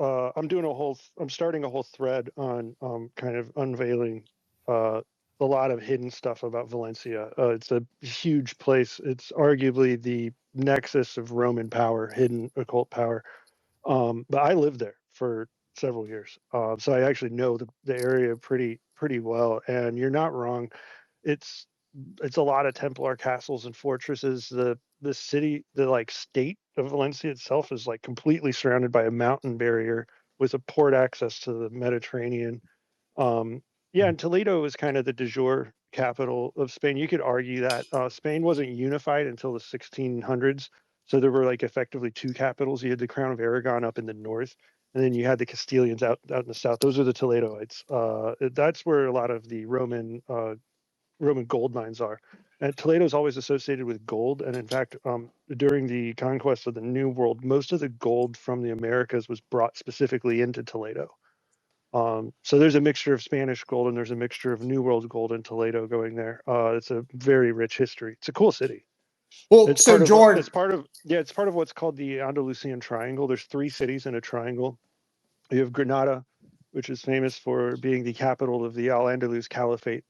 I'm starting a whole thread on kind of unveiling uh, a lot of hidden stuff about Valencia. It's a huge place. It's arguably the nexus of Roman power, hidden occult power. But I lived there for several years, so I actually know the area pretty well. And you're not wrong. It's it's a lot of Templar castles and fortresses. The city, the like state of Valencia itself is like completely surrounded by a mountain barrier with a port access to the Mediterranean. Um, yeah, and Toledo is kind of the de jure capital of Spain. You could argue that Spain wasn't unified until the 1600s, so there were like effectively two capitals. You had the Crown of Aragon up in the north, and then you had the Castilians out in the south. Those are the Toledoites. That's where a lot of the Roman gold mines are. And Toledo is always associated with gold. And in fact, during the conquest of the New World, most of the gold from the Americas was brought specifically into Toledo. So there's a mixture of Spanish gold and there's a mixture of New World gold in Toledo going there. It's a very rich history. It's a cool city. Well, so Jordan, It's part of what's called the Andalusian Triangle. There's three cities in a triangle. You have Granada, which is famous for being the capital of the Al-Andalus Caliphate.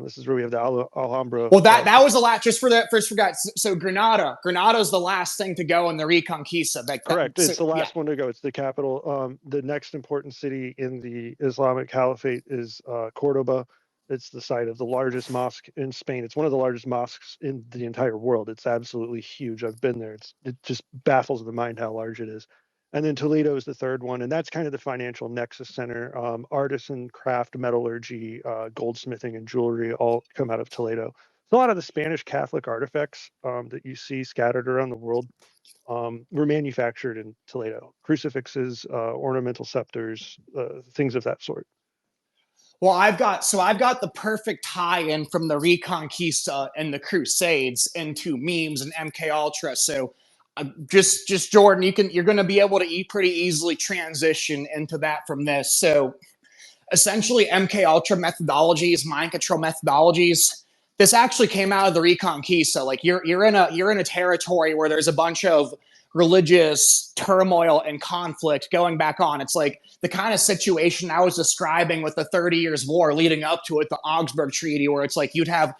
This is where we have the Alhambra. Well, that was the last. Just for that, first forgot. So Granada's the last thing to go in the Reconquista. Correct. It's the last one to go. It's the capital. The next important city in the Islamic Caliphate is Cordoba. It's the site of the largest mosque in Spain. It's one of the largest mosques in the entire world. It's absolutely huge. I've been there. It just baffles the mind how large it is. And then Toledo is the third one, and that's kind of the financial nexus center. Artisan, craft, metallurgy, goldsmithing, and jewelry all come out of Toledo. So a lot of the Spanish Catholic artifacts that you see scattered around the world were manufactured in Toledo. Crucifixes, ornamental scepters, things of that sort. Well, I've got the perfect tie-in from the Reconquista and the Crusades into memes and MK Ultra. So just Jordan, you're going to be able to pretty easily transition into that from this. So essentially, MK Ultra methodologies, mind control methodologies. This actually came out of the Reconquista. Like you're in a territory where there's a bunch of religious turmoil and conflict going back on. It's like the kind of situation I was describing with the 30 Years' War leading up to it, the Augsburg Treaty, where it's like you'd have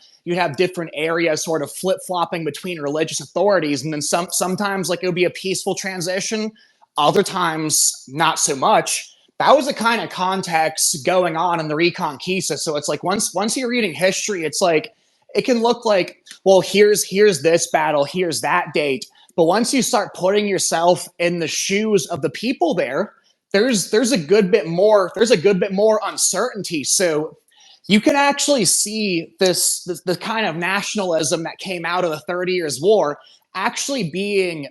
different areas sort of flip-flopping between religious authorities, and then sometimes like it would be a peaceful transition, other times not so much. That was the kind of context going on in the Reconquista. So it's like once you're reading history, it's like it can look like, well, here's this battle, here's that date. But once you start putting yourself in the shoes of the people there, there's a good bit more uncertainty. So you can actually see the kind of nationalism that came out of the 30 Years' War actually being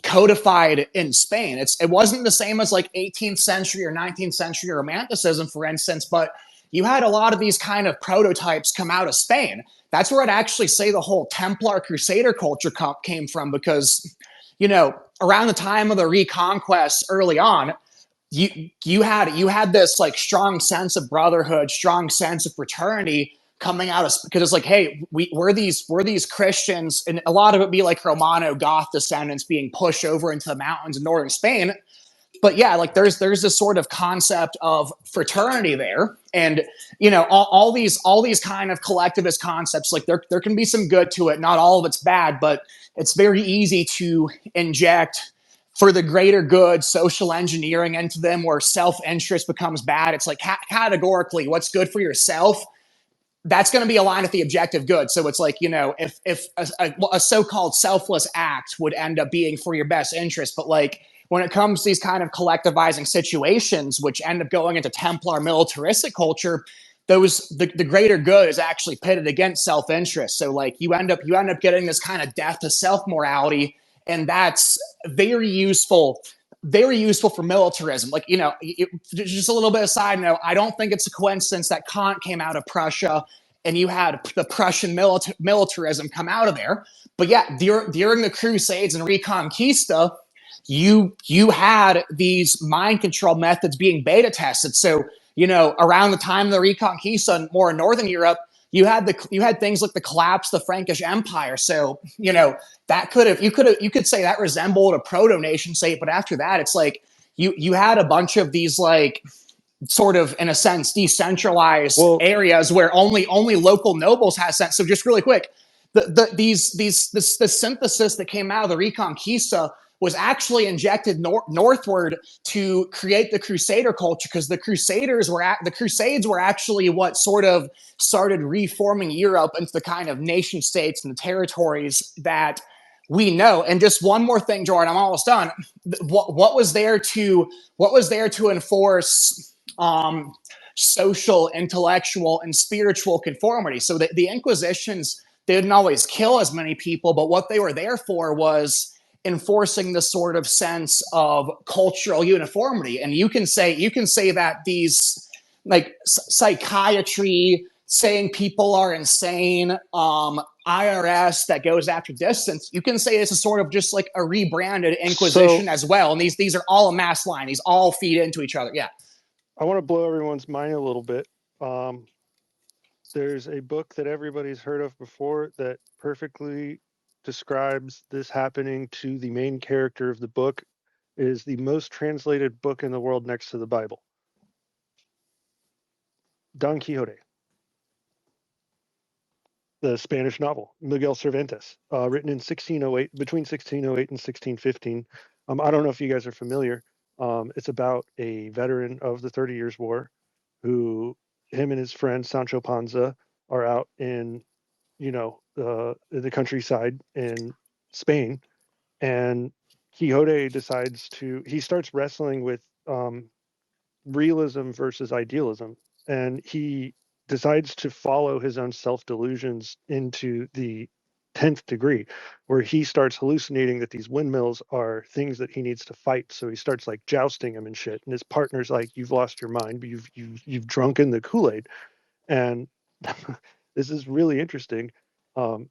codified in Spain. It wasn't the same as like 18th century or 19th century Romanticism, for instance, but you had a lot of these kind of prototypes come out of Spain. That's where I'd actually say the whole Templar Crusader culture came from, because, around the time of the Reconquest early on, you had this like strong sense of brotherhood, strong sense of fraternity coming out of, because it's like, hey, we're these Christians, and a lot of it be like Romano Goth descendants being pushed over into the mountains in northern Spain. But yeah, like there's this sort of concept of fraternity there, and all these kind of collectivist concepts. Like there can be some good to it. Not all of it's bad, but it's very easy to inject for the greater good social engineering into them, where self-interest becomes bad. It's like categorically, what's good for yourself, that's going to be aligned with the objective good. So it's like, if a so-called selfless act would end up being for your best interest, but like, when it comes to these kind of collectivizing situations, which end up going into Templar militaristic culture, the greater good is actually pitted against self-interest. So like you end up getting this kind of death to self-morality, and that's very useful for militarism. Like, just a little bit of side note, I don't think it's a coincidence that Kant came out of Prussia and you had the Prussian militarism come out of there. But yeah, during the Crusades and Reconquista, you had these mind control methods being beta tested. So, around the time of the Reconquista, more in Northern Europe, you had things like the collapse of the Frankish Empire. So, that you could say that resembled a proto nation state. But after that, it's like you had a bunch of these like sort of, in a sense, decentralized Well, areas where only local nobles had sense. So just really quick, the synthesis that came out of the Reconquista was actually injected northward to create the Crusader culture, because the Crusades were actually what sort of started reforming Europe into the kind of nation states and the territories that we know. And just one more thing, Jordan, I'm almost done. What was there to enforce social, intellectual, and spiritual conformity? So the Inquisitions didn't always kill as many people, but what they were there for was enforcing this sort of sense of cultural uniformity. And you can say that these like psychiatry saying people are insane, IRS that goes after distance, you can say it's a sort of just like a rebranded Inquisition so as well. And these are all a mass line. These all feed into each other. Yeah. I want to blow everyone's mind a little bit. Um, there's a book that everybody's heard of before that perfectly describes this happening to the main character of the book. It is the most translated book in the world next to the Bible. Don Quixote, the Spanish novel, Miguel Cervantes, written in 1608, between 1608 and 1615. I don't know if you guys are familiar. It's about a veteran of the 30 Years' War who, him and his friend Sancho Panza, are out in, the countryside in Spain, and Quixote he starts wrestling with realism versus idealism, and he decides to follow his own self-delusions into the 10th degree, where he starts hallucinating that these windmills are things that he needs to fight. So he starts like jousting them and shit, and his partner's like, you've lost your mind, but you've drunken the Kool-Aid. And this is really interesting. um,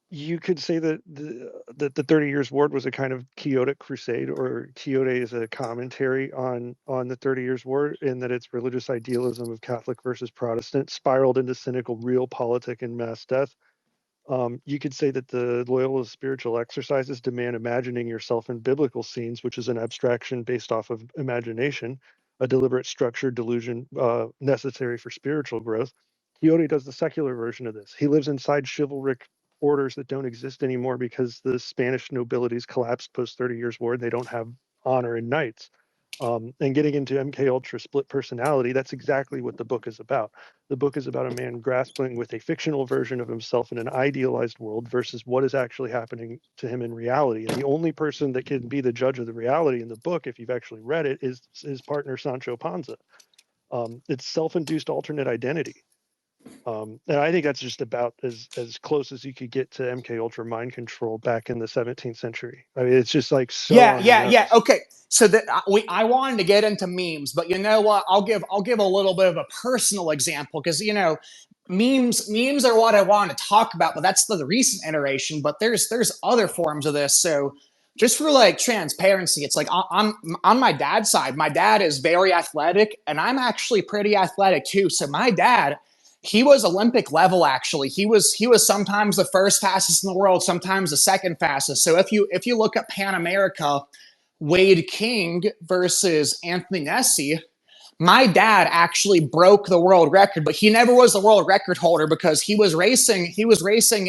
you could say that the 30 Years' War was a kind of Quixotic crusade, or Quixote is a commentary on the 30 Years' War, in that its religious idealism of Catholic versus Protestant spiraled into cynical realpolitik and mass death. You could say that the Loyalist spiritual exercises demand imagining yourself in biblical scenes, which is an abstraction based off of imagination, a deliberate structured delusion necessary for spiritual growth. Quixote does the secular version of this. He lives inside chivalric orders that don't exist anymore because the Spanish nobilities collapsed post 30 Years' War. They don't have honor and knights. And getting into MK Ultra split personality, that's exactly what the book is about. The book is about a man grappling with a fictional version of himself in an idealized world versus what is actually happening to him in reality. And the only person that can be the judge of the reality in the book, if you've actually read it, is his partner Sancho Panza. It's self-induced alternate identity. And I think that's just about as close as you could get to MK Ultra mind control back in the 17th century. I mean, it's just like so Yeah, on the yeah, yeah. nose. Okay, so that I wanted to get into memes, but you know what? I'll give a little bit of a personal example, because memes are what I want to talk about, but that's the recent iteration. But there's other forms of this. So just for like transparency, it's like on my dad's side. My dad is very athletic, and I'm actually pretty athletic too. So my dad, he was Olympic level. Actually, he was sometimes the first fastest in the world, sometimes the second fastest. So if you look at Pan America, Wade King versus Anthony Nessie, my dad actually broke the world record, but he never was the world record holder because he was racing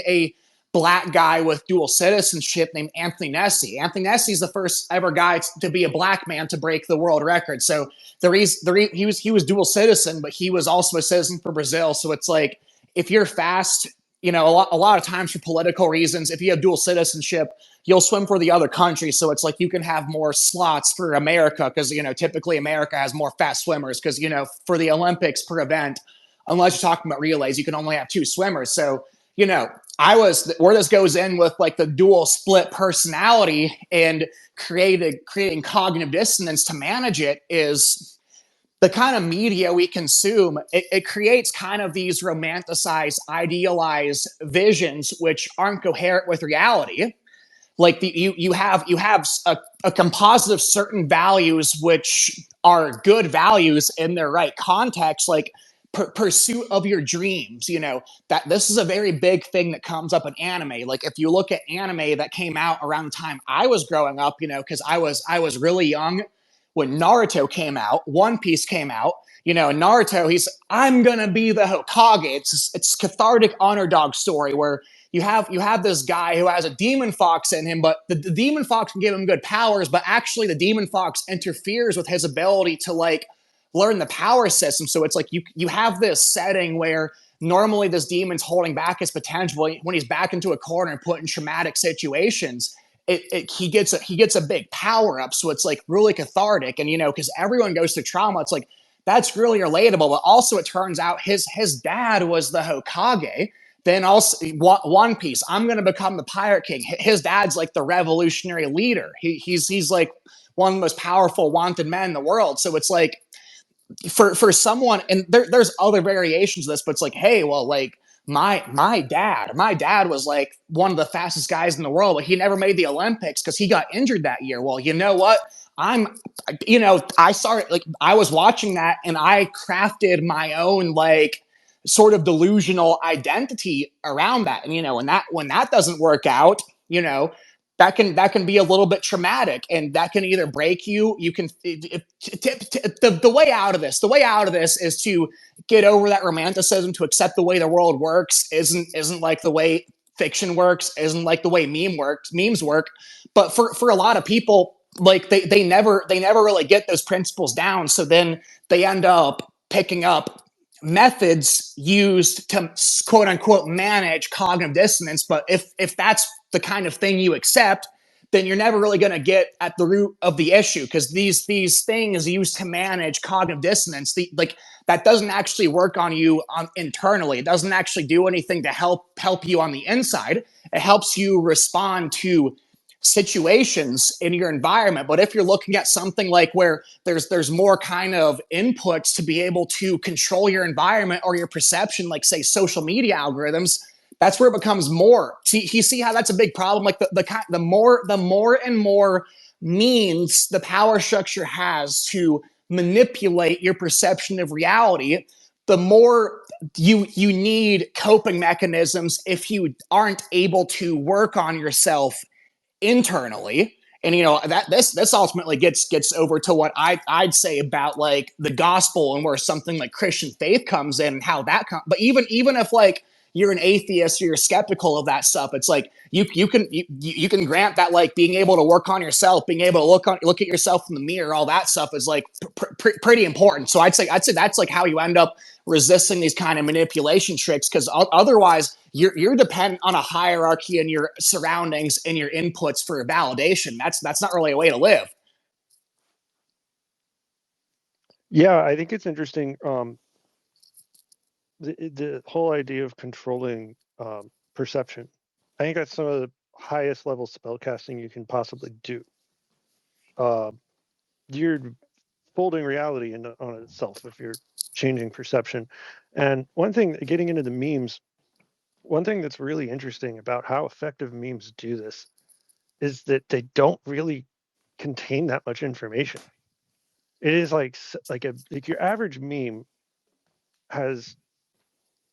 a black guy with dual citizenship named Anthony Nessie. Anthony Nessie is the first ever guy to be a black man to break the world record. So he was dual citizen, but he was also a citizen for Brazil. So it's like, if you're fast, a lot of times for political reasons, if you have dual citizenship, you'll swim for the other country. So it's like you can have more slots for America, because typically America has more fast swimmers, because for the Olympics per event, unless you're talking about relays, you can only have two swimmers. So I was where this goes in with like the dual split personality and creating cognitive dissonance to manage it is the kind of media we consume. It creates kind of these romanticized, idealized visions which aren't coherent with reality. Like you have a composite of certain values which are good values in their right context, like pursuit of your dreams. You know, that this is a very big thing that comes up in anime. Like if you look at anime that came out around the time I was growing up, you know, because I was really young when Naruto came out, One Piece came out. You know, in Naruto, I'm gonna be the Hokage. It's cathartic underdog story where you have this guy who has a demon fox in him, but the demon fox can give him good powers, but actually the demon fox interferes with his ability to like learn the power system. So it's like you have this setting where normally this demon's holding back his potential when he's back into a corner and put in traumatic situations. He gets a big power up, so it's like really cathartic, and you know, because everyone goes through trauma, it's like that's really relatable. But also, it turns out his dad was the Hokage. Then also One Piece, I'm going to become the Pirate King. His dad's like the revolutionary leader. He's like one of the most powerful wanted men in the world. So it's like for someone, and there's other variations of this, but it's like, hey, well, like my dad was like one of the fastest guys in the world, but he never made the Olympics because he got injured that year. Well, you know what? I'm, you know, I started like I was watching that and I crafted my own like sort of delusional identity around that. And you know, when that doesn't work out, you know, that can be a little bit traumatic, and that can either break you. You can the way out of this is to get over that romanticism, to accept the way the world works isn't like the way fiction works, isn't like the way memes work. But for a lot of people, like they never really get those principles down, so then they end up picking up methods used to quote unquote manage cognitive dissonance. But if that's the kind of thing you accept, then you're never really going to get at the root of the issue, because these things used to manage cognitive dissonance, like that doesn't actually work on you internally. It doesn't actually do anything to help you on the inside. It helps you respond to situations in your environment. But if you're looking at something like where there's more kind of inputs to be able to control your environment or your perception, like say social media algorithms, that's where it becomes more. You see how that's a big problem. Like the more and more means the power structure has to manipulate your perception of reality, the more you need coping mechanisms if you aren't able to work on yourself internally. And you know that this ultimately gets over to what I'd say about like the gospel, and where something like Christian faith comes in, and how that comes. But even if like you're an atheist or you're skeptical of that stuff, it's like you can grant that like being able to work on yourself, being able to look at yourself in the mirror, all that stuff is like pretty important. So I'd say that's like how you end up resisting these kind of manipulation tricks, because otherwise you're dependent on a hierarchy in your surroundings and your inputs for validation. That's not really a way to live. Yeah, I think it's interesting. The whole idea of controlling perception. I think that's some of the highest level spellcasting you can possibly do. Uh, you're folding reality on itself if you're changing perception. And one thing, getting into the memes, one thing that's really interesting about how effective memes do this is that they don't really contain that much information. It is like your average meme has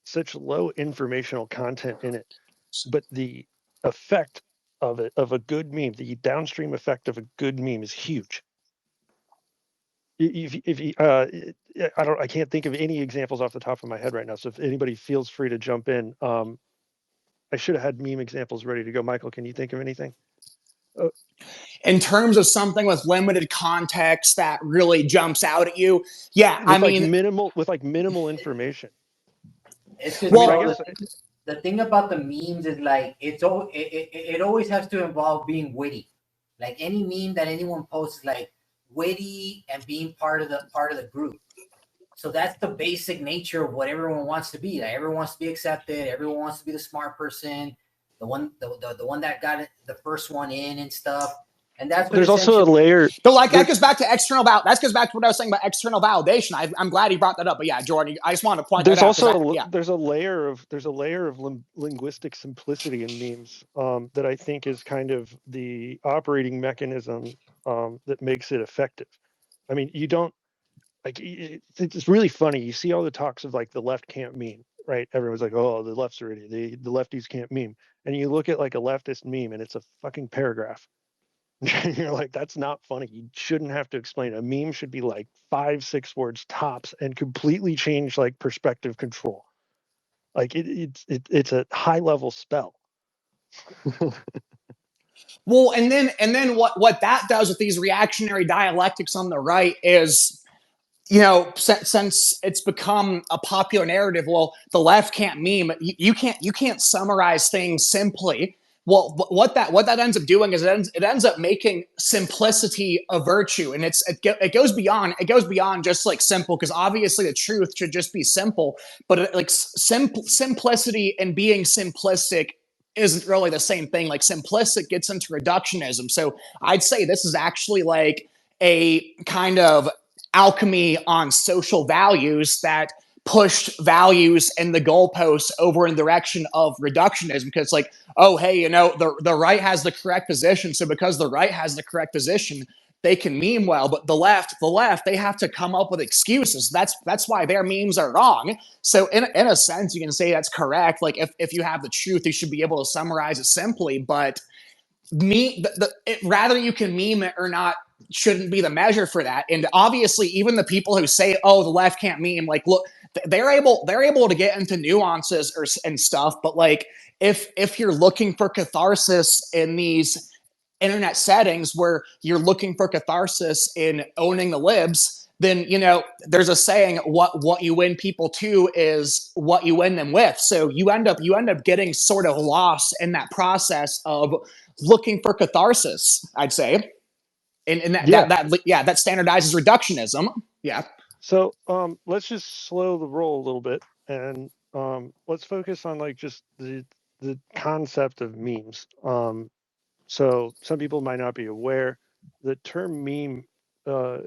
such low informational content in it, but the effect of a good meme, the downstream effect of a good meme is huge. If you, I can't think of any examples off the top of my head right now. So if anybody feels free to jump in, I should have had meme examples ready to go. Michael, can you think of anything? In terms of something with limited context that really jumps out at you, yeah, I With like mean, minimal information. It's because I mean, I well, guess the thing about the memes is like it always has to involve being witty. Like any meme that anyone posts is like witty and being part of the group. So that's the basic nature of what everyone wants to be. Like everyone wants to be accepted. Everyone wants to be the smart person, the one that got it, the first one in and stuff. And that's what there's also a essentially. layer. but like There, that goes back to that goes back to what I was saying about external validation. I'm glad he brought that up. But yeah, Jordan, I just want to point that there's out because also yeah. there's a layer of linguistic simplicity in memes that I think is kind of the operating mechanism that makes it effective. I mean, you don't like it's really funny. You see all the talks of like the left can't meme, right? Everyone's like, oh, the left's already the lefties can't meme, and you look at like a leftist meme, and it's a fucking paragraph. You're like, that's not funny. You shouldn't have to explain. A meme should be like 5, 6 words tops and completely change like perspective control. Like it's a high level spell. Well, and then what that does with these reactionary dialectics on the right is, since it's become a popular narrative, well, the left can't meme. You can't summarize things simply. Well, what that ends up doing is it ends up making simplicity a virtue, and it goes beyond just like simple, because obviously the truth should just be simple, but like simplicity and being simplistic isn't really the same thing. Like simplistic gets into reductionism, so I'd say this is actually like a kind of alchemy on social values that pushed values and the goalposts over in the direction of reductionism, because like, oh hey, the right has the correct position, so because the right has the correct position, they can meme well, but the left, they have to come up with excuses. That's why their memes are wrong. So in a sense, you can say that's correct. Like if you have the truth, you should be able to summarize it simply, but rather you can meme it or not shouldn't be the measure for that. And obviously, even the people who say, "Oh, the left can't meme," like, look, they're able to get into nuances and stuff. But like, if you're looking for catharsis in these internet settings where you're looking for catharsis in owning the libs, then there's a saying: what you win people to is what you win them with. So you end up getting sort of lost in that process of looking for catharsis, I'd say. And Yeah. that standardizes reductionism. Yeah. So let's just slow the roll a little bit, and let's focus on like just the concept of memes. So some people might not be aware the term meme uh,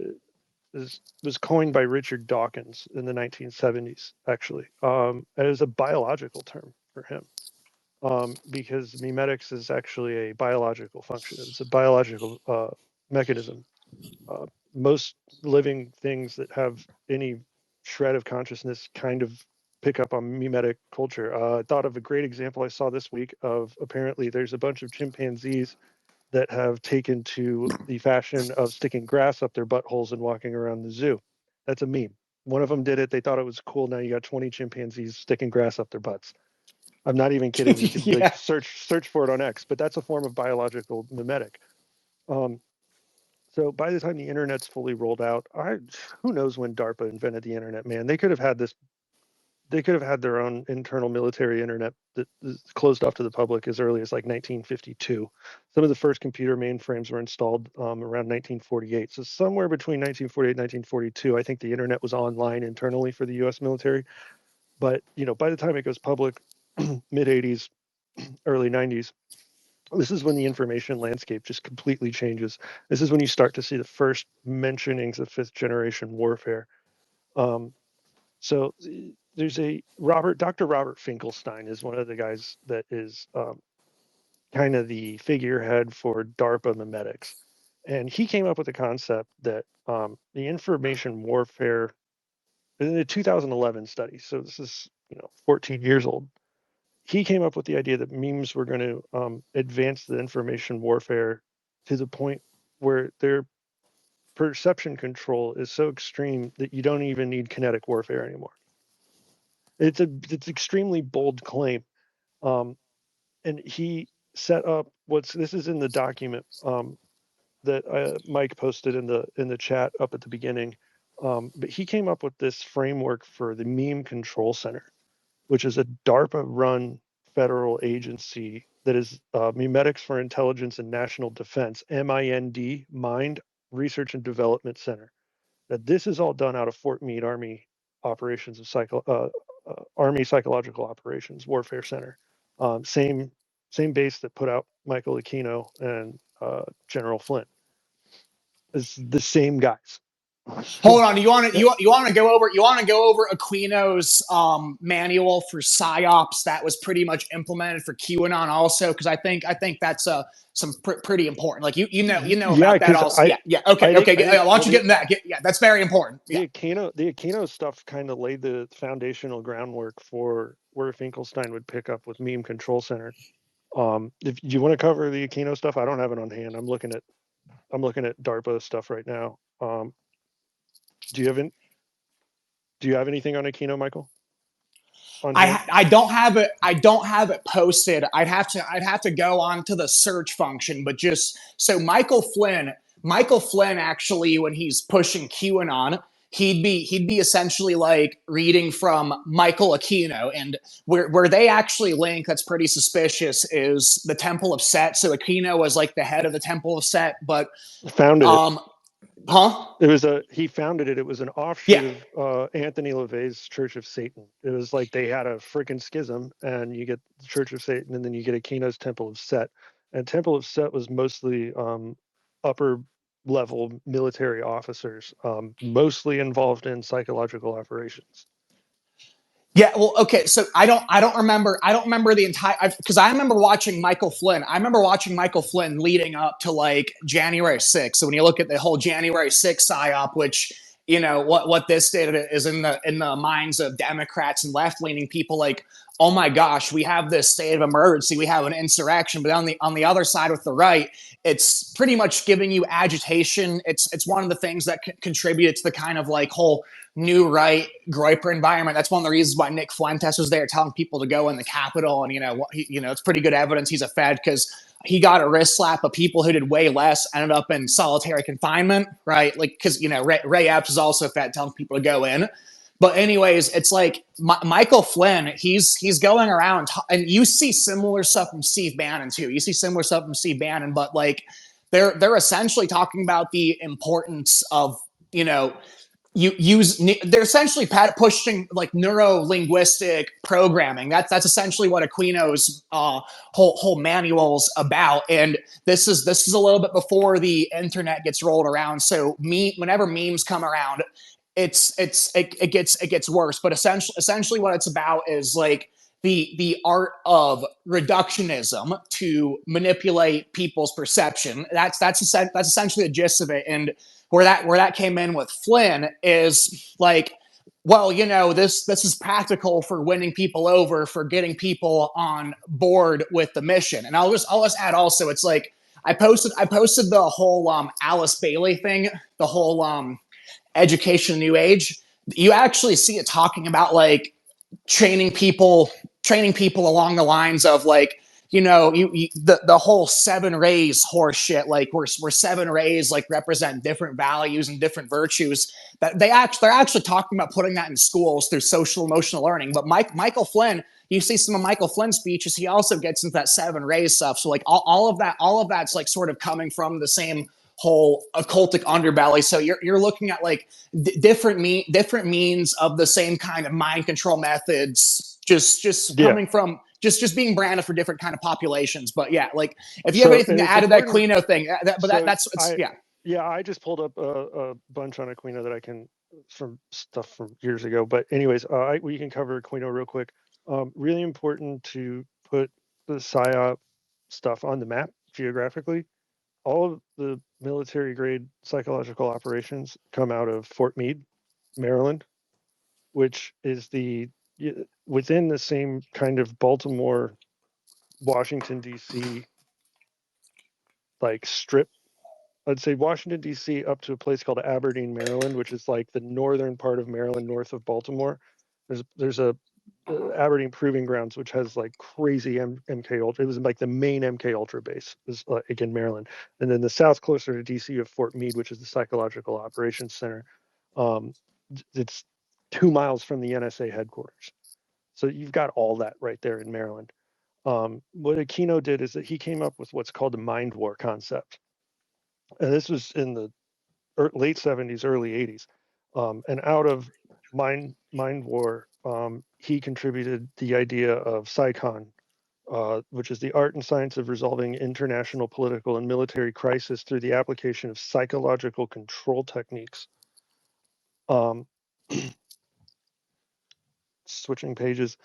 was coined by Richard Dawkins in the 1970s, actually. It was a biological term for him, because memetics is actually a biological function. It's a biological mechanism. Uh, Most living things that have any shred of consciousness kind of pick up on mimetic culture. I thought of a great example I saw this week of, apparently there's a bunch of chimpanzees that have taken to the fashion of sticking grass up their buttholes and walking around the zoo. That's a meme. One of them did it. They thought it was cool. Now you got 20 chimpanzees sticking grass up their butts. I'm not even kidding. You could like Yeah. search for it on X, but that's a form of biological mimetic. Um, so by the time the internet's fully rolled out, who knows when DARPA invented the internet, man? They could have had this. They could have had their own internal military internet that is closed off to the public as early as like 1952. Some of the first computer mainframes were installed around 1948. So somewhere between 1948 and 1942, I think the internet was online internally for the U.S. military. But by the time it goes public, mid 80s, early 90s, this is when the information landscape just completely changes. This is when you start to see the first mentionings of fifth generation warfare. Um, so there's Dr. Robert Finkelstein is one of the guys that is kind of the figurehead for DARPA memetics. And he came up with the concept that the information warfare in the 2011 study, so this is 14 years old, he came up with the idea that memes were going to advance the information warfare to the point where their perception control is so extreme that you don't even need kinetic warfare anymore. It's extremely bold claim, um, and he set up this is in the document that Mike posted in the chat up at the beginning. But he came up with this framework for the Meme Control Center, which is a DARPA-run federal agency that is Memetics for Intelligence and National Defense, MIND, Mind Research and Development Center. Now, this is all done out of Fort Meade Army Operations of Army Psychological Operations Warfare Center. Same base that put out Michael Aquino and General Flint. It's the same guys. Hold on. You want to go over Aquino's manual for psyops that was pretty much implemented for QAnon also, because I think that's some pretty important. Like you know Yeah, about that because also. Yeah. I Okay. think Why don't you get in that? Yeah, that's very important. Yeah. the Aquino stuff kind of laid the foundational groundwork for where Finkelstein would pick up with meme control center. If you want to cover the Aquino stuff, I don't have it on hand. I'm looking at DARPA stuff right now. Do you have do you have anything on Aquino, Michael? On hand? I don't have it. I don't have it posted. I'd have to go on to the search function. But just so Michael Flynn actually, when he's pushing QAnon, he'd be essentially like reading from Michael Aquino, and where they actually link that's pretty suspicious is the Temple of Set. So Aquino was like the head of the Temple of Set, but Founded it. um, huh? He founded it. It was an Yeah. offshoot of Anthony LaVey's Church of Satan. It was like they had a freaking schism, and you get the Church of Satan, and then you get Aquino's Temple of Set. And Temple of Set was mostly upper level military officers, mostly involved in psychological operations. Yeah, well, okay, so I don't remember the entire because I remember watching Michael Flynn. I remember watching Michael Flynn leading up to like January 6th. So when you look at the whole January 6th psyop, which what this did is in the minds of Democrats and left leaning people like, oh my gosh, we have this state of emergency, we have an insurrection, but on the other side with the right, it's pretty much giving you agitation. It's one of the things that contributed to the kind of like whole new right Groyper environment. That's one of the reasons why Nick Fuentes was there telling people to go in the Capitol. And it's pretty good evidence he's a Fed because he got a wrist slap of people who did way less, ended up in solitary confinement, right? Like because Ray Epps is also a Fed telling people to go in. But anyways, it's like Michael Flynn. He's going around, and you see similar stuff from Steve Bannon too. You see similar stuff from Steve Bannon, but like they're essentially talking about the importance of they're essentially pushing like neuro linguistic programming. That's essentially what Aquino's whole manual's about. And this is a little bit before the internet gets rolled around. So whenever memes come around, it gets worse. But essentially what it's about is like the art of reductionism to manipulate people's perception. That's essentially the gist of it. And where that came in with Flynn is like, well, this is practical for winning people over, for getting people on board with the mission. And I'll just add also, it's like I posted the whole Alice Bailey thing, the whole education new age. You actually see it talking about like training people along the lines of like the whole seven rays horse shit, like where seven rays like represent different values and different virtues, that they're actually talking about putting that in schools through social emotional learning. But Michael Flynn, you see some of Michael Flynn's speeches, he also gets into that seven rays stuff. So like all of that's like sort of coming from the same whole occultic underbelly. So you're looking at like different means of the same kind of mind control methods, just Yeah. coming from just being branded for different kind of populations. But yeah, like if you So, have anything and to it's add to that important. Quino thing, So that's yeah. Yeah, I just pulled up a bunch on Aquino that I can from stuff from years ago. But anyways, we can cover Aquino real quick. Really important to put the PSYOP stuff on the map geographically. All of the military grade psychological operations come out of Fort Meade, Maryland, which is within the same kind of Baltimore, Washington D.C. like strip. I'd say Washington D.C. up to a place called Aberdeen, Maryland, which is like the northern part of Maryland, north of Baltimore. There's a Aberdeen Proving Grounds, which has like crazy MK Ultra. It was like the main MK Ultra base is like in Maryland, and then the south closer to D.C. you have Fort Meade, which is the Psychological Operations Center. Um, it's 2 miles from the NSA headquarters, so you've got all that right there in Maryland. What Aquino did is that he came up with what's called the mind war concept, and this was in the late 70s, early 80s. And out of Mind War, he contributed the idea of PsyCon, which is the art and science of resolving international political and military crisis through the application of psychological control techniques. Um, switching pages.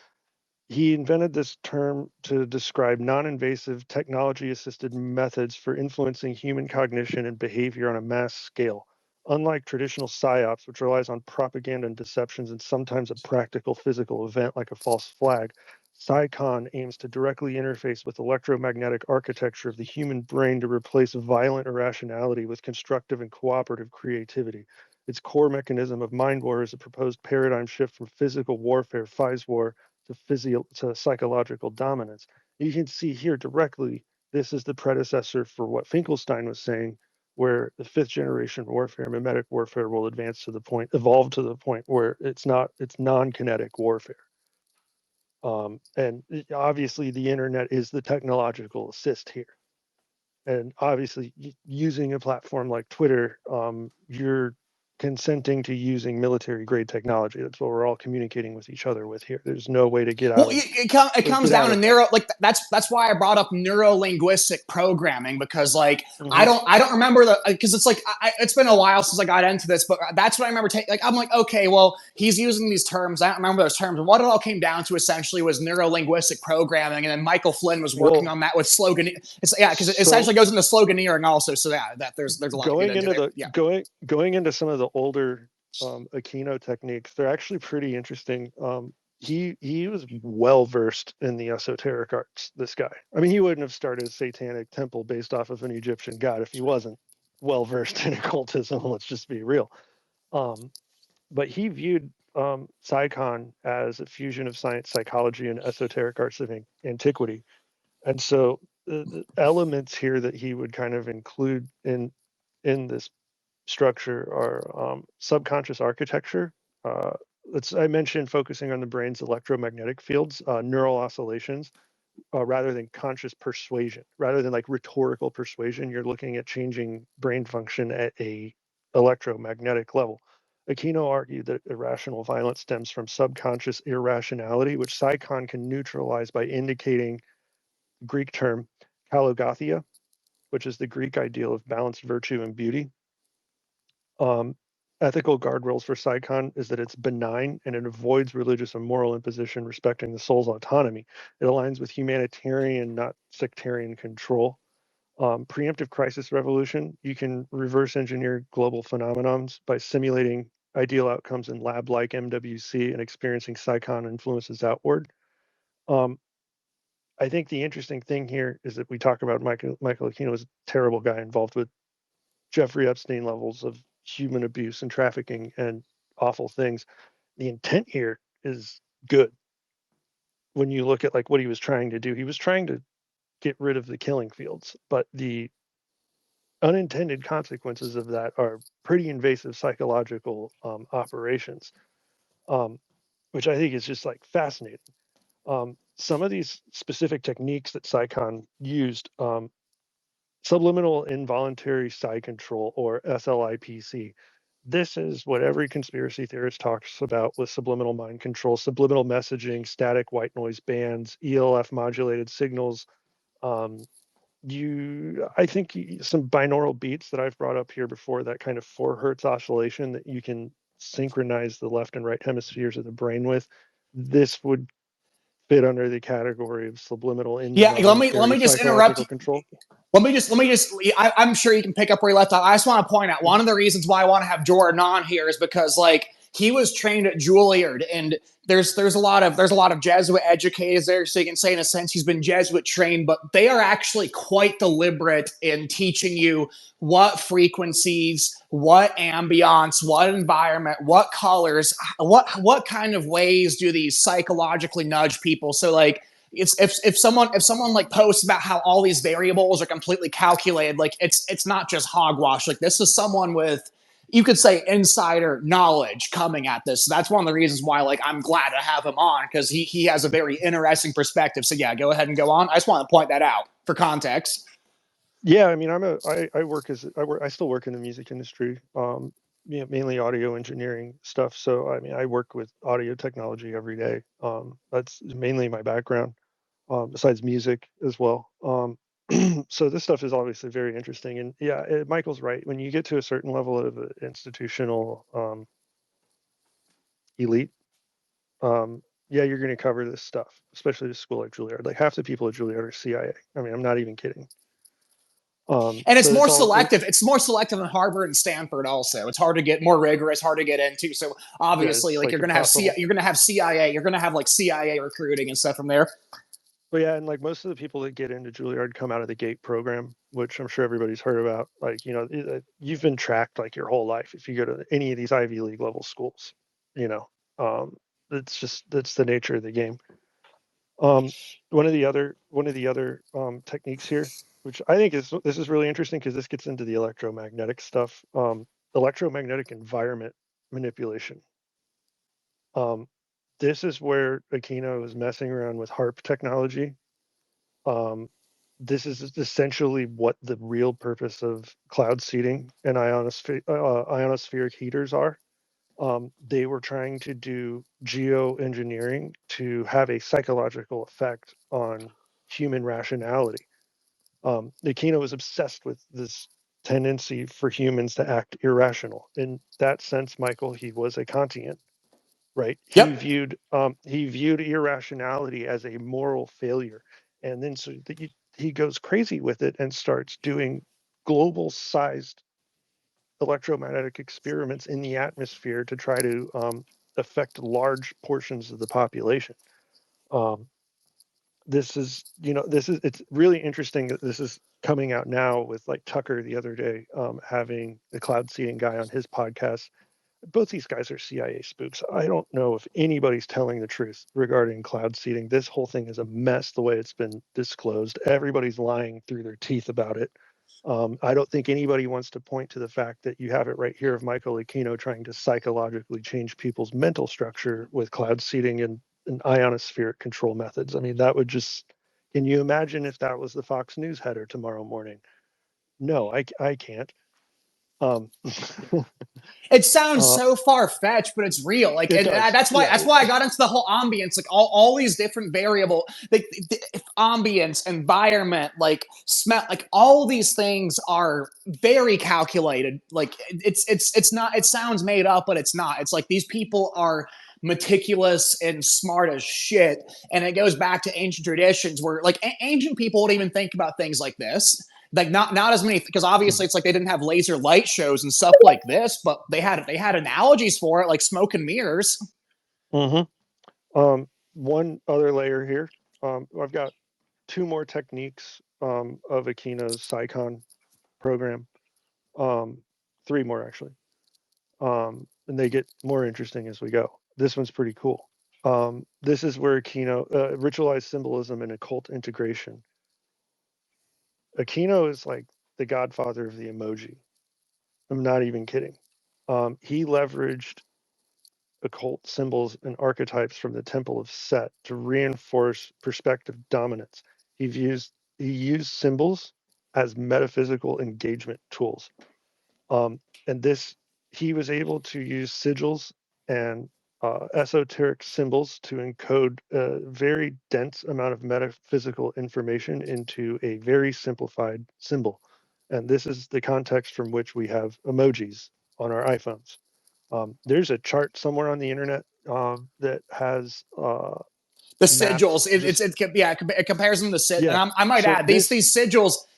He invented this term to describe non-invasive technology-assisted methods for influencing human cognition and behavior on a mass scale. Unlike traditional psyops, which relies on propaganda and deceptions and sometimes a practical physical event like a false flag, PsyCon aims to directly interface with electromagnetic architecture of the human brain to replace violent irrationality with constructive and cooperative creativity. Its core mechanism of mind war is a proposed paradigm shift from physical warfare, phys war, to psychological dominance. You can see here directly, this is the predecessor for what Finkelstein was saying, where the fifth generation warfare, mimetic warfare, will evolve to the point where it's non-kinetic warfare. And obviously the internet is the technological assist here. And obviously using a platform like Twitter, you're consenting to using military grade technology. That's what we're all communicating with each other with here. There's no way to get Well, out of it comes down to neuro, like that's why I brought up neuro linguistic programming, because like I don't remember because it's like it's been a while since I got into this, but that's what I remember. I'm like, okay, well, he's using these terms. I don't remember those terms. What it all came down to essentially was neuro linguistic programming, and then Michael Flynn was working on that with slogan. Because it essentially goes into sloganeering also. So yeah, that there's a lot going to get into into going into some of the older Aquino techniques. They're actually pretty interesting. He was well versed in the esoteric arts. This guy, I mean, he wouldn't have started a satanic temple based off of an Egyptian god if he wasn't well versed in occultism. Let's just be real. But he viewed Psychon as a fusion of science, psychology, and esoteric arts of antiquity. And so the elements here that he would kind of include in this structure are subconscious architecture. I mentioned focusing on the brain's electromagnetic fields, neural oscillations, rather than conscious persuasion, rather than like rhetorical persuasion. You're looking at changing brain function at a electromagnetic level. Aquino argued that irrational violence stems from subconscious irrationality, which Psychon can neutralize by indicating Greek term kalogathia, which is the Greek ideal of balanced virtue and beauty. Ethical guardrails for Psychon is that it's benign and it avoids religious and moral imposition, respecting the soul's autonomy. It aligns with humanitarian, not sectarian control. Preemptive crisis revolution, you can reverse engineer global phenomenons by simulating ideal outcomes in lab-like MWC and experiencing Psychon influences outward. I think the interesting thing here is that we talk about Michael Aquino as a terrible guy involved with Jeffrey Epstein levels of human abuse and trafficking and awful things. The intent here is good. When you look at like what he was trying to do, he was trying to get rid of the killing fields, but the unintended consequences of that are pretty invasive psychological operations, which I think is just like fascinating. Some of these specific techniques that Psychon used, subliminal involuntary psi control, or SLIPC. This is what every conspiracy theorist talks about with subliminal mind control, subliminal messaging, static white noise bands, ELF modulated signals. I think some binaural beats that I've brought up here before, that kind of 4 hertz oscillation that you can synchronize the left and right hemispheres of the brain with. This would fit under the category of subliminal involuntary let me just interrupt psychological you. control. I'm sure you can pick up where you left off. I just want to point out one of the reasons why I want to have Jordan on here is because like he was trained at Juilliard, and there's a lot of Jesuit educators there, so you can say in a sense he's been Jesuit trained, but they are actually quite deliberate in teaching you what frequencies, what ambience, what environment, what colors, what kind of ways do these psychologically nudge people. So like if someone like posts about how all these variables are completely calculated, like it's not just hogwash. Like this is someone with, you could say, insider knowledge coming at this. So that's one of the reasons why like I'm glad to have him on, because he has a very interesting perspective. So yeah, go ahead and go on. I just want to point that out for context. Yeah, I mean, I still work in the music industry, mainly audio engineering stuff. So I mean, I work with audio technology every day. That's mainly my background, besides music as well. So this stuff is obviously very interesting. And yeah, Michael's right. When you get to a certain level of institutional elite, yeah, you're going to cover this stuff, especially at a school like Juilliard. Like half the people at Juilliard are CIA. I mean, I'm not even kidding. And it's So more it's all selective. It's more selective than Harvard and Stanford. Also, it's hard to get, more rigorous, hard to get into. So yeah, obviously, it's like like impossible. you're gonna have CIA, you're gonna have like CIA recruiting and stuff from there. But yeah, and like most of the people that get into Juilliard come out of the GATE program, which I'm sure everybody's heard about. Like, you know, you've been tracked like your whole life. If you go to any of these Ivy League level schools, you know, it's just that's the nature of the game. Um, one of the other techniques here, which I think is really interesting because this gets into the electromagnetic stuff, electromagnetic environment manipulation. Um, this is where Aquino is messing around with HARP technology. Um, this is essentially what the real purpose of cloud seeding and ionospheric heaters are. They were trying to do geoengineering to have a psychological effect on human rationality. Aquino was obsessed with this tendency for humans to act irrational. In that sense, Michael, he was a Kantian, right? Yep. He viewed irrationality as a moral failure, and then he goes crazy with it and starts doing global sized electromagnetic experiments in the atmosphere to try to affect large portions of the population. Um, it's really interesting that this is coming out now with like Tucker the other day having the cloud seeding guy on his podcast. Both these guys are CIA spooks. I don't know if anybody's telling the truth regarding cloud seeding. This whole thing is a mess the way it's been disclosed. Everybody's lying through their teeth about it. I don't think anybody wants to point to the fact that you have it right here of Michael Aquino trying to psychologically change people's mental structure with cloud seeding and ionospheric control methods. I mean, that would just, can you imagine if that was the Fox News header tomorrow morning? No, I can't. Um, It sounds uh, so far fetched, but it's real. Like, it and does. that's why Yeah. I got into the whole ambience, like all these different variable, like ambience, environment, like smell, like all these things are very calculated. Like it's not. It sounds made up, but it's not. It's like these people are meticulous and smart as shit, and it goes back to ancient traditions where like ancient people would even think about things like this, like not as many, because obviously it's like they didn't have laser light shows and stuff like this, but they had analogies for it, like smoke and mirrors. Mm-hmm. One other layer here. I've got two more techniques of Aquino's Psycon program. Um, three more actually. And they get more interesting as we go. This one's pretty cool. This is where Aquino ritualized symbolism and occult integration. Aquino is like the godfather of the emoji. I'm not even kidding. He leveraged occult symbols and archetypes from the Temple of Set to reinforce perspective dominance. He used symbols as metaphysical engagement tools. And this he was able to use sigils and esoteric symbols to encode a very dense amount of metaphysical information into a very simplified symbol. And this is the context from which we have emojis on our iPhones. There's a chart somewhere on the internet that has The mapped sigils, just it compares them to sit. And yeah. I might So add, this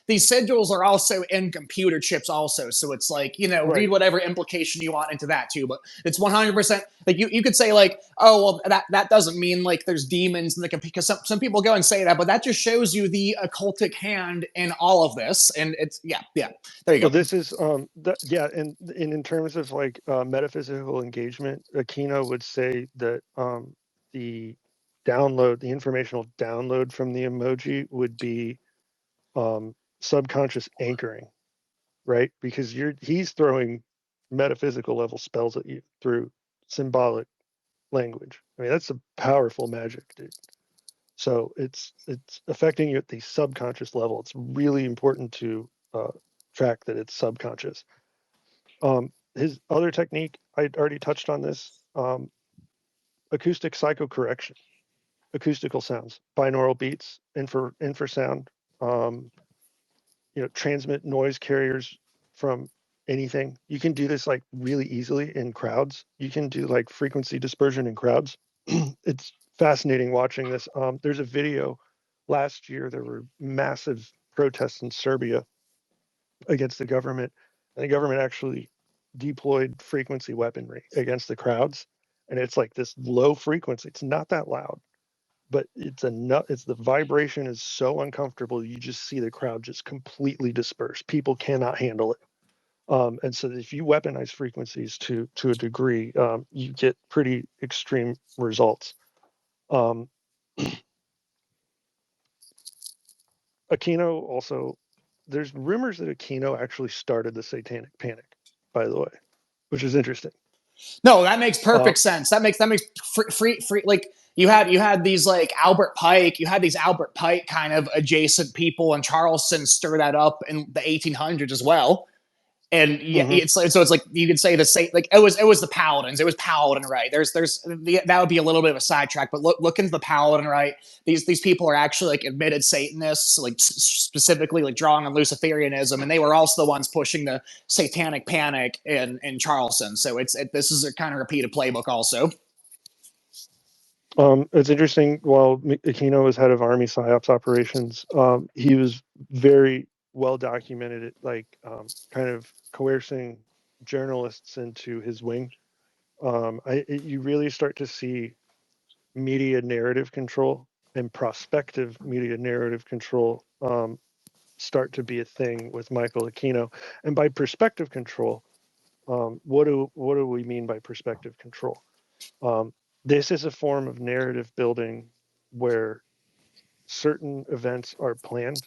these sigils are also in computer chips also, so it's like, read right. whatever implication you want into that too, but it's 100% like you could say like, oh well, that doesn't mean like there's demons in the computer, because some people go and say that, but that just shows you the occultic hand in all of this. And it's yeah, there you Well, go. this is yeah, and in terms of like metaphysical engagement, Aquino would say that the the informational download from the emoji would be subconscious anchoring, right? Because he's throwing metaphysical level spells at you through symbolic language. I mean, that's a powerful magic, dude. So it's affecting you at the subconscious level. It's really important to track that it's subconscious. His other technique, I already touched on this, acoustic psychocorrection, acoustical sounds, binaural beats, infrasound, transmit noise carriers from anything. You can do this like really easily in crowds. You can do like frequency dispersion in crowds. It's fascinating watching this. There's a video last year. There were massive protests in Serbia against the government, and the government actually deployed frequency weaponry against the crowds. And it's like this low frequency. It's not that loud, but it's the vibration is so uncomfortable. You just see the crowd just completely disperse. People cannot handle it. And so if you weaponize frequencies to a degree, you get pretty extreme results. Aquino also, there's rumors that Aquino actually started the Satanic Panic, by the way, which is interesting. No, that makes perfect sense. That makes free like you had these like Albert Pike, you had these Albert Pike kind of adjacent people, and Charleston stir that up in the 1800s as well. And yeah, it's like you could say the same. Like it was the Paladins. It was Paladin, right? That would be a little bit of a sidetrack, but look into the Paladin, right? These people are actually like admitted Satanists, like specifically like drawing on Luciferianism, and they were also the ones pushing the Satanic Panic in Charleston. So this is a kind of repeated playbook, also. It's interesting. While Aquino was head of Army PSYOPs operations, he was very well documented, like kind of coercing journalists into his wing. You really start to see media narrative control and prospective media narrative control start to be a thing with Michael Aquino. And by perspective control, what do we mean by perspective control? This is a form of narrative building where certain events are planned,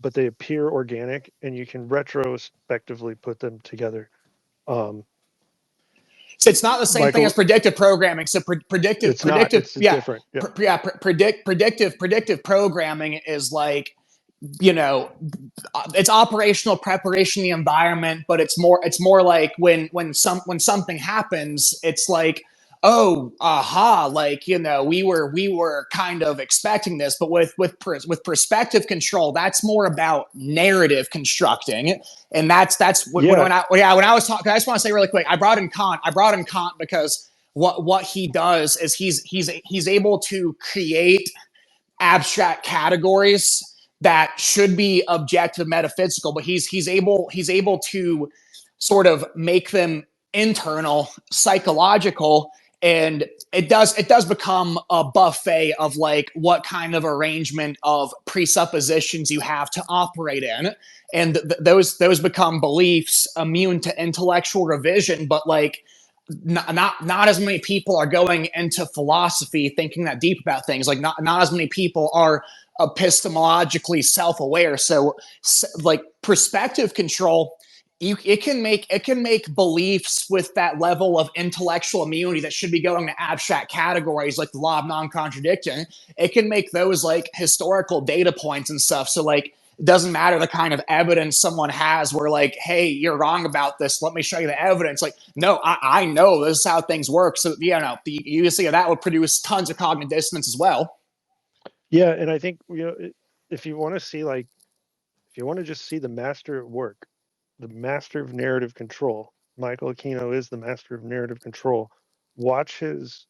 but they appear organic, and you can retrospectively put them together. So it's not the same thing as predictive programming. So predictive, it's yeah, different. Yeah. Predictive programming is like, it's operational preparation, the environment, but it's more like when something happens, it's like, oh, aha, like, we were kind of expecting this. But with perspective control, that's more about narrative constructing. And that's when I was talking, I just want to say really quick, I brought in Kant because what he does is he's able to create abstract categories that should be objective metaphysical, but he's able to sort of make them internal, psychological, and it does become a buffet of like what kind of arrangement of presuppositions you have to operate in, and those become beliefs immune to intellectual revision, but like not as many people are going into philosophy thinking that deep about things. Like not as many people are epistemologically self-aware. So like perspective control, it can make beliefs with that level of intellectual immunity that should be going to abstract categories like the law of non-contradiction. It can make those like historical data points and stuff. So like, it doesn't matter the kind of evidence someone has where like, hey, you're wrong about this, let me show you the evidence. Like, no, I know this is how things work. So the USC of that would produce tons of cognitive dissonance as well. Yeah, and I think if you want to see just see the master at work, the master of narrative control, Michael Aquino is the master of narrative control. Watch his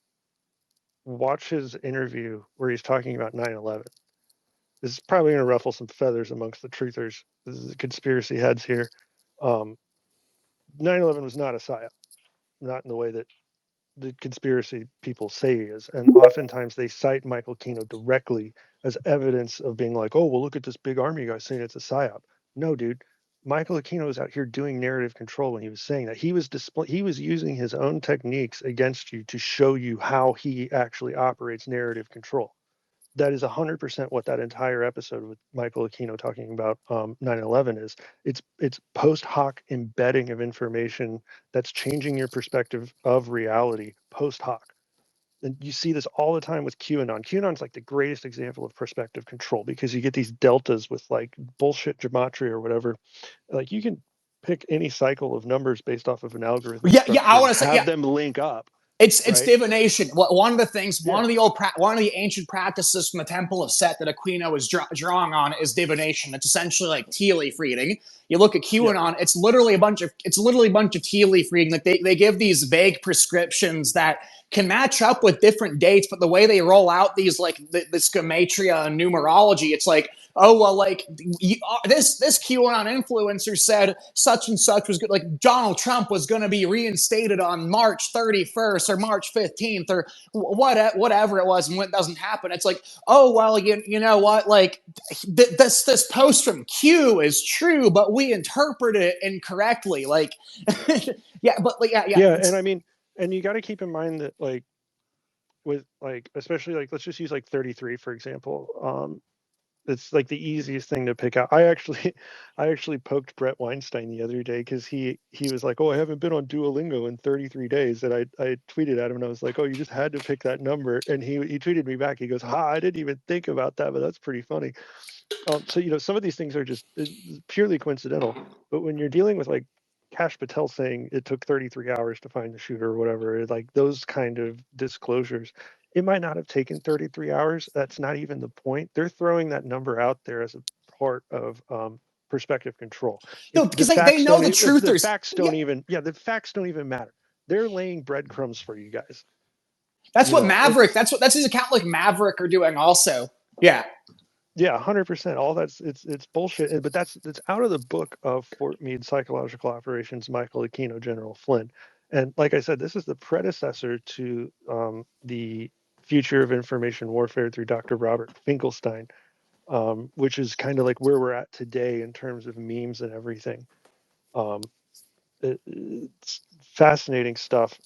interview where he's talking about 9/11. This is probably going to ruffle some feathers amongst the truthers. This is the conspiracy heads here. 9/11 was not a psyop, not in the way that the conspiracy people say he is. And oftentimes they cite Michael Aquino directly as evidence of being like, oh, well, look at this big army guy saying it's a psyop. No, dude. Michael Aquino was out here doing narrative control when he was saying that. He was using his own techniques against you to show you how he actually operates narrative control. That is 100% what that entire episode with Michael Aquino talking about 9/11 is. It's post hoc embedding of information that's changing your perspective of reality post hoc. And you see this all the time with QAnon. QAnon's like the greatest example of perspective control because you get these deltas with like bullshit gematria or whatever. Like you can pick any cycle of numbers based off of an algorithm. Yeah, I want to say, have them link up. It's right? divination. One of the things, Yeah. one of the ancient practices from the Temple of Set that Aquino is drawing on is divination. It's essentially like tea leaf reading. You look at QAnon, it's literally a bunch of tea leaf reading. That they give these vague prescriptions that can match up with different dates, but the way they roll out these like this gematria and numerology, it's like, oh well, like this QAnon influencer said such and such was good, like Donald Trump was going to be reinstated on March 31st or March 15th or whatever it was, and when it doesn't happen, it's like, oh well, you know what, like this post from Q is true, but we interpreted it incorrectly, like yeah, but like Yeah, and I mean, and you got to keep in mind that like with like especially like let's just use like 33 for example. It's like the easiest thing to pick out. I actually poked Brett Weinstein the other day because he was like, oh, I haven't been on Duolingo in 33 days, and I tweeted at him and I was like, oh, you just had to pick that number, and he tweeted me back. He goes, ha, I didn't even think about that, but that's pretty funny. So some of these things are just purely coincidental, but when you're dealing with like Kash Patel saying it took 33 hours to find the shooter or whatever, like those kind of disclosures, it might not have taken 33 hours. That's not even the point. They're throwing that number out there as a part of perspective control. no, The because they facts know don't. the The truthers. facts don't even. Yeah, the facts don't even matter. They're laying breadcrumbs for you guys. That's what Maverick. It's That's his account like Maverick are doing also. Yeah. Yeah, 100%. All that's it's bullshit. But that's out of the book of Fort Meade Psychological Operations, Michael Aquino, General Flynn. And like I said, this is the predecessor to the Future of Information Warfare through Dr. Robert Finkelstein, which is kind of like where we're at today in terms of memes and everything. It's fascinating stuff.